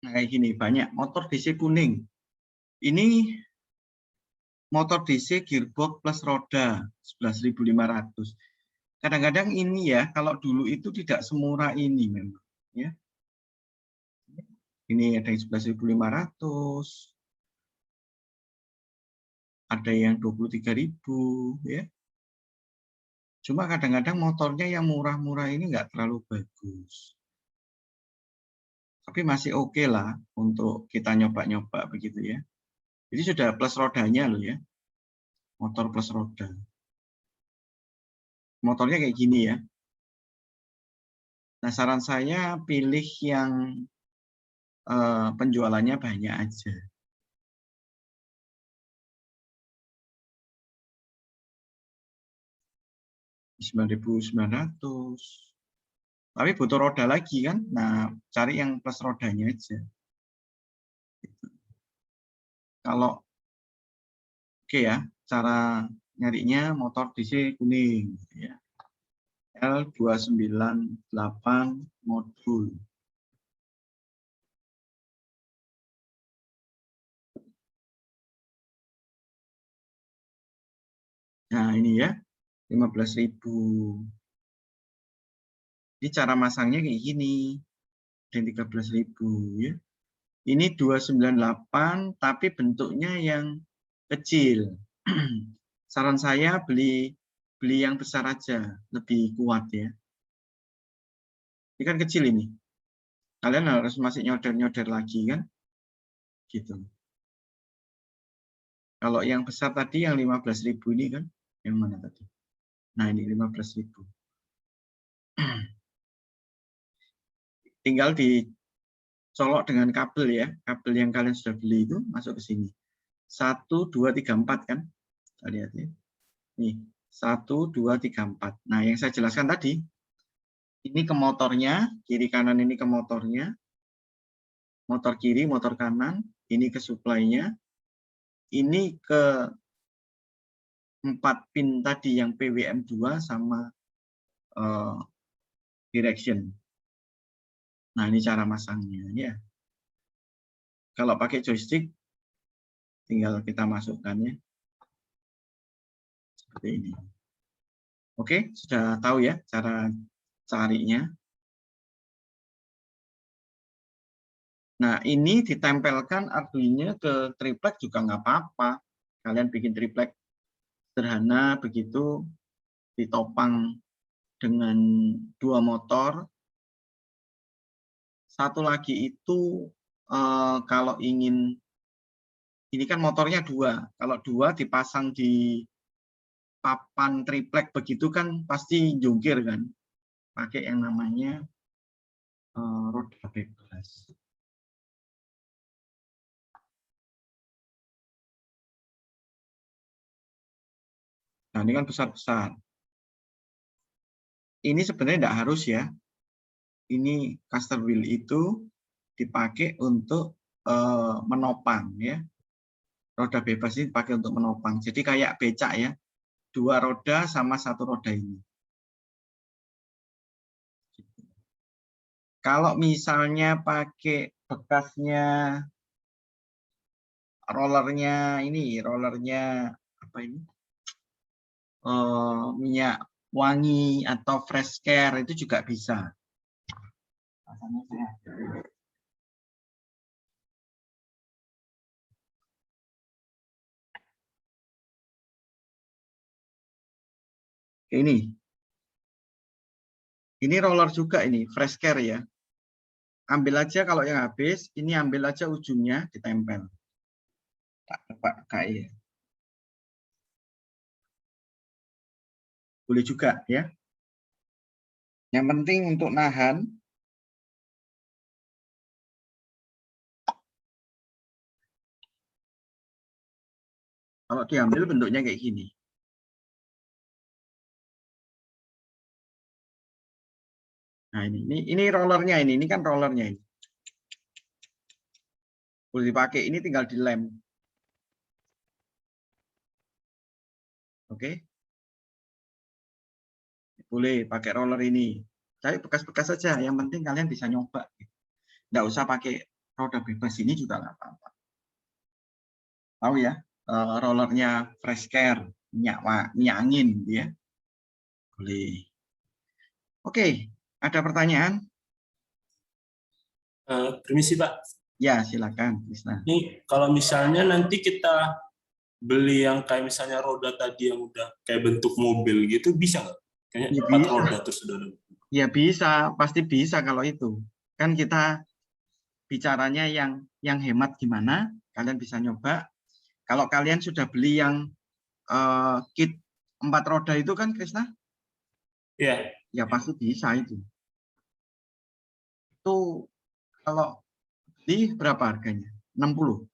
Nah, kayak gini, banyak motor DC kuning. Ini motor DC gearbox plus roda 11.500. Kadang-kadang ini ya, kalau dulu itu tidak semurah ini memang. Ya. Ini ada yang 11.500, ada yang 23.000, ya. Cuma kadang-kadang motornya yang murah-murah ini nggak terlalu bagus. Tapi masih oke lah untuk kita nyoba-nyoba begitu ya. Jadi sudah plus rodanya loh ya. Motor plus roda. Motornya kayak gini ya. Nah, saran saya pilih yang penjualannya banyak aja. Rp9.900. Tapi butuh roda lagi kan. Nah, cari yang plus rodanya aja. Kalau oke ya, cara nyarinya motor DC kuning gitu ya. L298 modul. Nah, ini ya, 15.000. Ini cara masangnya kayak gini. Dan 13.000 ya. Ini 298 tapi bentuknya yang kecil. Saran saya beli yang besar aja, lebih kuat ya. Ini kan kecil ini. Kalian harus masih nyoder-nyoder lagi kan? Gitu. Kalau yang besar tadi yang 15.000 ini kan, yang mana tadi? Nah, ini 15.000. Tinggal dicolok dengan kabel ya. Kabel yang kalian sudah beli itu masuk ke sini. 1, 2, 3, 4 kan? Kita lihat ya. Nih, 1, 2, 3, 4. Nah, yang saya jelaskan tadi, ini ke motornya, kiri kanan ini ke motornya, motor kiri, motor kanan, ini ke supply-nya, ini ke 4 pin tadi yang PWM2 sama direction. Nah, ini cara masangnya ya. Kalau pakai joystick, tinggal kita masukkan ya. Seperti ini. Oke, sudah tahu ya cara carinya. Nah, ini ditempelkan Arduino ke triplek juga nggak apa-apa. Kalian bikin triplek sederhana begitu, ditopang dengan 2 motor. Satu lagi itu kalau ingin, ini kan motornya 2. Kalau 2 dipasang di papan triplek begitu kan pasti jungkir kan. Pakai yang namanya roda bebas. Nah, ini kan besar-besar. Ini sebenarnya tidak harus ya. Ini caster wheel itu dipakai untuk menopang ya. Roda bebas ini dipakai untuk menopang. Jadi kayak becak ya. 2 roda sama 1 roda ini. Kalau misalnya pakai bekasnya rollernya ini, rollernya apa ini? Minyak wangi atau fresh care itu juga bisa. Ini roller juga ini, fresh care ya. Ambil aja kalau yang habis, ini ambil aja ujungnya ditempel. Pakai ya. Boleh juga ya. Yang penting untuk nahan. Kalau diambil bentuknya kayak gini. Nah, ini rollernya ini kan rollernya ini. Boleh dipakai, ini tinggal dilem. Oke. Boleh pakai roller ini. Cari bekas-bekas saja, yang penting kalian bisa nyoba. Nggak usah pakai roda bebas ini juga nggak apa-apa. Tahu ya, rollernya fresh care, minyak angin, ya. Boleh. Oke, ada pertanyaan? Permisi Pak, Ya, silakan, Krisna. ini kalau misalnya nanti kita beli yang kayak misalnya roda tadi yang udah kayak bentuk mobil gitu, bisa nggak? Kayaknya Ya, 4 bisa. roda terus sudah ada. Ya bisa, pasti bisa kalau itu. Kan kita bicaranya yang hemat gimana, kalian bisa nyoba. Kalau kalian sudah beli yang kit 4 roda itu kan, Krisna? Iya. Ya pasti bisa itu. Itu kalau beli berapa harganya? 60.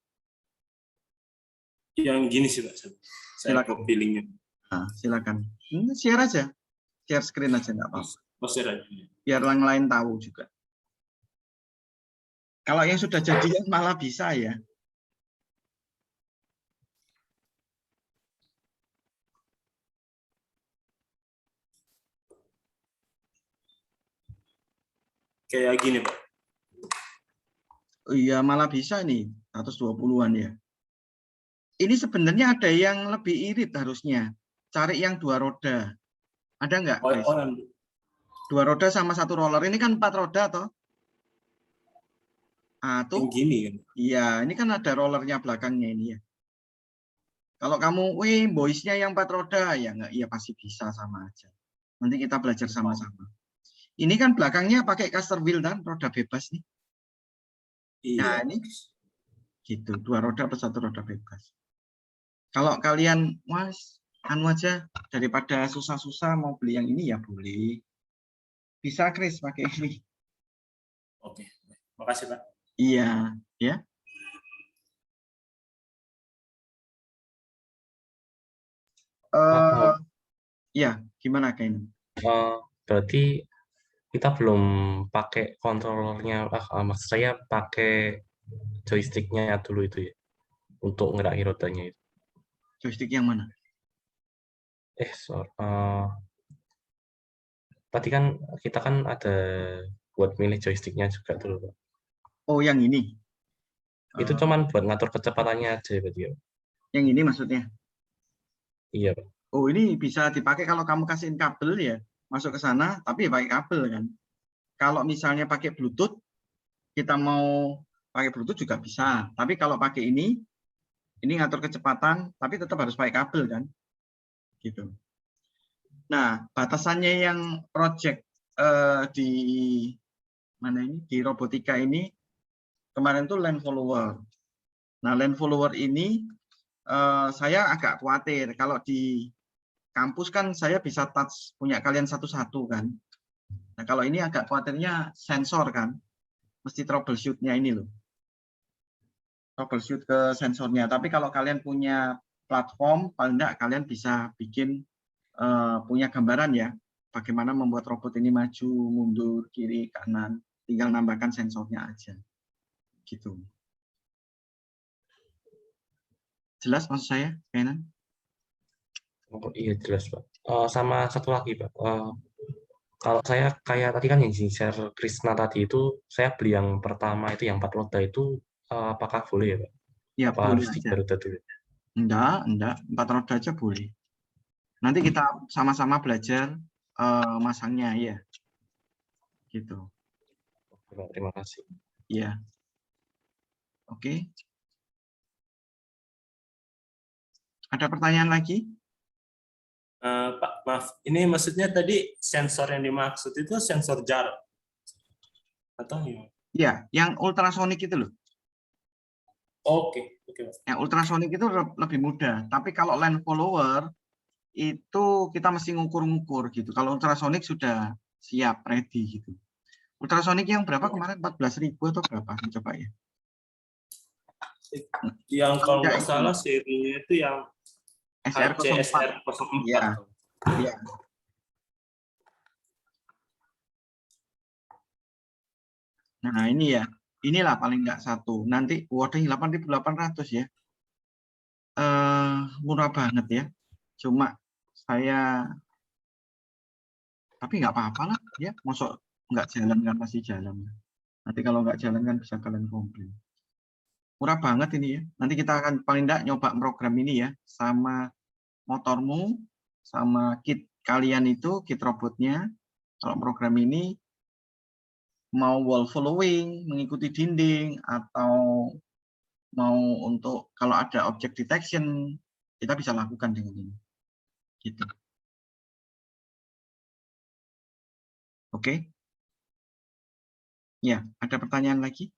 Yang gini sih Pak, saya Silakan. copy linknya. Nah, silakan. Share aja. Share screen aja, nggak apa-apa. Share aja. Biar orang lain tahu juga. Kalau yang sudah jadian malah bisa ya. Kayak gini Pak. Oh iya, malah bisa nih. 120-an ya. Ini sebenarnya ada yang lebih irit harusnya. Cari yang 2 roda. Ada nggak, Chris? 2 roda sama 1 roller. Ini kan 4 roda, toh? Ah, tuh. Yang gini kan? Iya, ini kan ada rollernya belakangnya ini ya. Kalau kamu, boysnya yang 4 roda, ya nggak, iya pasti bisa sama aja. Nanti kita belajar sama-sama. Ini kan belakangnya pakai caster wheel kan, roda bebas nih. Iya. Nah, ini gitu, 2 roda plus 1 roda bebas. Kalau kalian, mas, anu aja, daripada susah-susah mau beli yang ini ya boleh. Bisa, Chris, pakai ini. Oke, makasih Pak. Iya, ya. Ya, gimana kayaknya? Berarti kita belum pakai kontrolernya, maksud saya pakai joysticknya dulu itu ya, untuk ngerahi rodanya itu. Joystick yang mana? Tadi kan kita kan ada buat milih joysticknya juga dulu, Pak. Oh, yang ini? Itu cuman buat ngatur kecepatannya aja berarti ya? Yang ini maksudnya? Iya, Pak. Oh, ini bisa dipakai kalau kamu kasihin kabel ya, masuk ke sana, tapi ya pakai kabel kan. Kalau misalnya pakai Bluetooth, kita mau pakai Bluetooth juga bisa. Tapi kalau pakai ini ngatur kecepatan, tapi tetap harus pakai kabel kan. Gitu. Nah, batasannya yang project di mana ini, di robotika ini, kemarin tuh land follower. Nah, land follower ini saya agak khawatir kalau di kampus kan saya bisa touch punya kalian satu-satu kan. Nah, kalau ini agak khawatirnya sensor kan, mesti troubleshoot-nya ini loh. Troubleshoot ke sensornya. Tapi kalau kalian punya platform, paling enggak kalian bisa bikin punya gambaran ya, bagaimana membuat robot ini maju, mundur, kiri, kanan, tinggal nambahkan sensornya aja. Gitu. Jelas maksud saya, Kenan? Oh, iya jelas, Pak. Sama satu lagi, Pak. Kalau saya kayak tadi kan yang share Krisna tadi itu, saya beli yang pertama itu yang 4 roda itu, apakah boleh ya, Pak? Ya, Apa boleh harus aja. 3 roda dulu? Enggak, 4 roda aja boleh. Nanti kita sama-sama belajar masangnya ya. Gitu. Oke, Pak, terima kasih. Iya. Oke. Ada pertanyaan lagi? Pak, maaf. Ini maksudnya tadi sensor yang dimaksud itu sensor jarak? Atau gimana? Iya, yang ultrasonik itu loh. Oke. Yang ultrasonik itu lebih mudah. Tapi kalau land follower, itu kita mesti ngukur-ngukur gitu. Kalau ultrasonik sudah siap, ready gitu. Ultrasonik yang berapa kemarin? 14.000 atau berapa? Coba ya. Yang kalau nggak salah serinya itu yang SR04. 04. Iya. Iya. Nah, ini ya. Inilah paling nggak satu. Nanti wadah 8.800 ya. Murah banget ya. Cuma saya tapi nggak apa-apa lah ya. Masuk nggak jalan kan masih jalan. Nanti kalau nggak jalan kan bisa kalian komplain. Murah banget ini ya. Nanti kita akan paling nggak nyoba program ini ya, sama motormu, sama kit kalian itu, kit robotnya. Kalau program ini mau wall following, mengikuti dinding, atau mau untuk kalau ada object detection, kita bisa lakukan dengan ini. Gitu. Oke. Ya, ada pertanyaan lagi?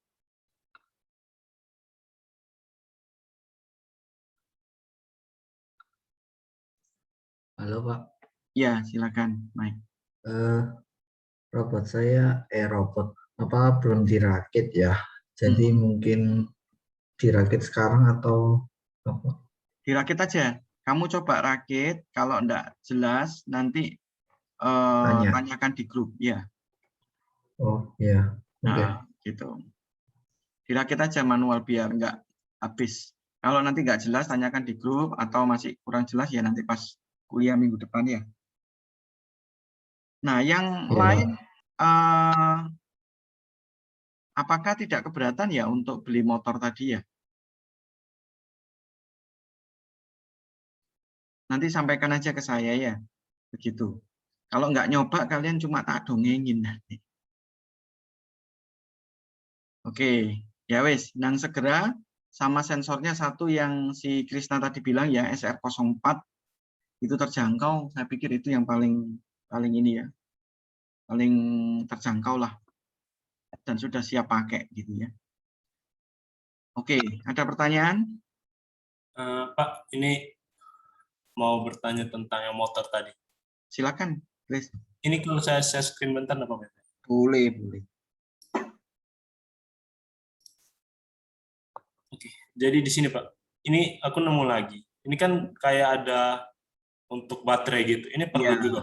Halo Pak, Ya, silakan, Mike. Eh, robot saya, robot apa belum dirakit ya. Jadi mungkin dirakit sekarang atau apa? Dirakit aja. Kamu coba rakit, kalau enggak jelas nanti Tanya. tanyakan di grup ya. Oh iya, oke. Nah, gitu. Dirakit aja manual biar enggak habis. Kalau nanti enggak jelas tanyakan di grup atau masih kurang jelas ya nanti pas kuliah minggu depan ya. Nah, yang Iya, lain apakah tidak keberatan ya untuk beli motor tadi ya? Nanti sampaikan aja ke saya ya, begitu. Kalau nggak nyoba kalian cuma tak dongengin nanti. Oke, ya wes, nang segera sama sensornya satu yang si Krisna tadi bilang ya SR04 itu terjangkau. Saya pikir itu yang paling ini ya, paling terjangkau lah dan sudah siap pakai gitu ya. Oke, ada pertanyaan? Pak, ini mau bertanya tentang yang motor tadi. Silakan, Chris. Ini kalau saya share screen bentar apa Pak? Boleh, boleh. Oke, jadi di sini Pak. Ini aku nemu lagi. Ini kan kayak ada untuk baterai gitu. Ini perlu Iya. juga.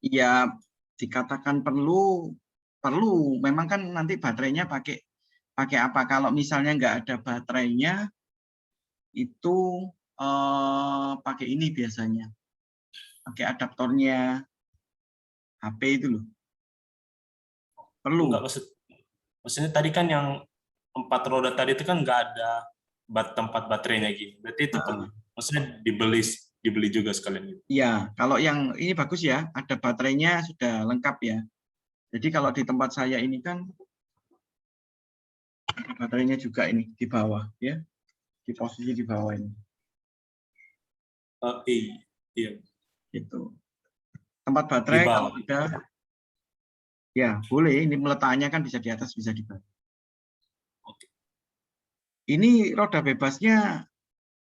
Iya, dikatakan perlu. Memang kan nanti baterainya pakai apa? Kalau misalnya nggak ada baterainya, itu pakai ini biasanya. Pakai adaptornya HP itu loh. Perlu. Enggak, maksudnya tadi kan yang 4 roda tadi itu kan nggak ada tempat baterainya gitu. Berarti itu perlu. Maksudnya dibeli juga sekalian gitu. Iya, kalau yang ini bagus ya, ada baterainya sudah lengkap ya. Jadi kalau di tempat saya ini kan ada baterainya juga ini di bawah ya, di posisi di bawah ini. Iya. Gitu. Tempat Di baterai bawah. kalau ada, ya boleh. Ini meletaknya kan bisa di atas, bisa di bawah. Oke. Ini roda bebasnya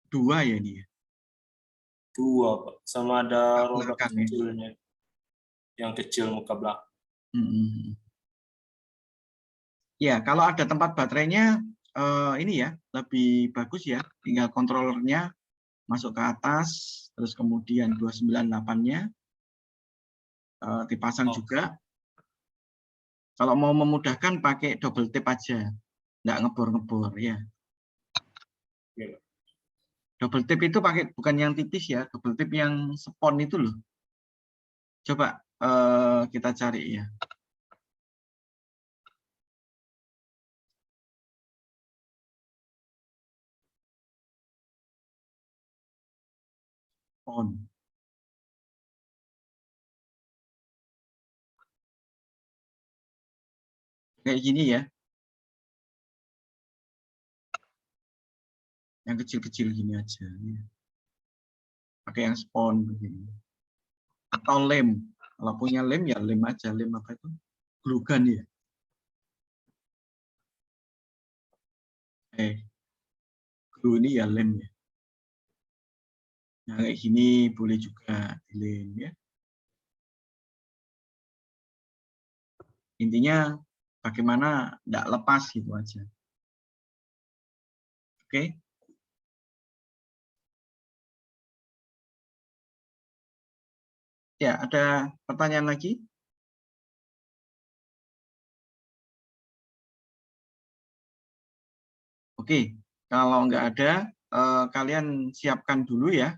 2 ya ini ya. 2 Pak. Sama ada roda Belakang ya. kecilnya. Yang kecil muka belakang. Ya, kalau ada tempat baterainya ini ya lebih bagus ya. Tinggal kontrolernya masuk ke atas, terus kemudian 298-nya dipasang juga. Kalau mau memudahkan pakai double tap aja, nggak ngebor-ngebor ya. Double tap itu pakai bukan yang tipis ya, double tap yang spon itu loh. Coba kita cari ya. On. Kayak gini ya. Yang kecil-kecil gini aja. Ya. Pakai yang spon begini. Atau lem. Kalau punya lem ya lem aja. Lem apa itu? Glue gun ya. Glue ini ya lem ya. Nah kayak gini boleh juga lem ya. Intinya bagaimana tidak lepas gitu aja. Oke. Ya, ada pertanyaan lagi? Oke, kalau nggak ada, kalian siapkan dulu ya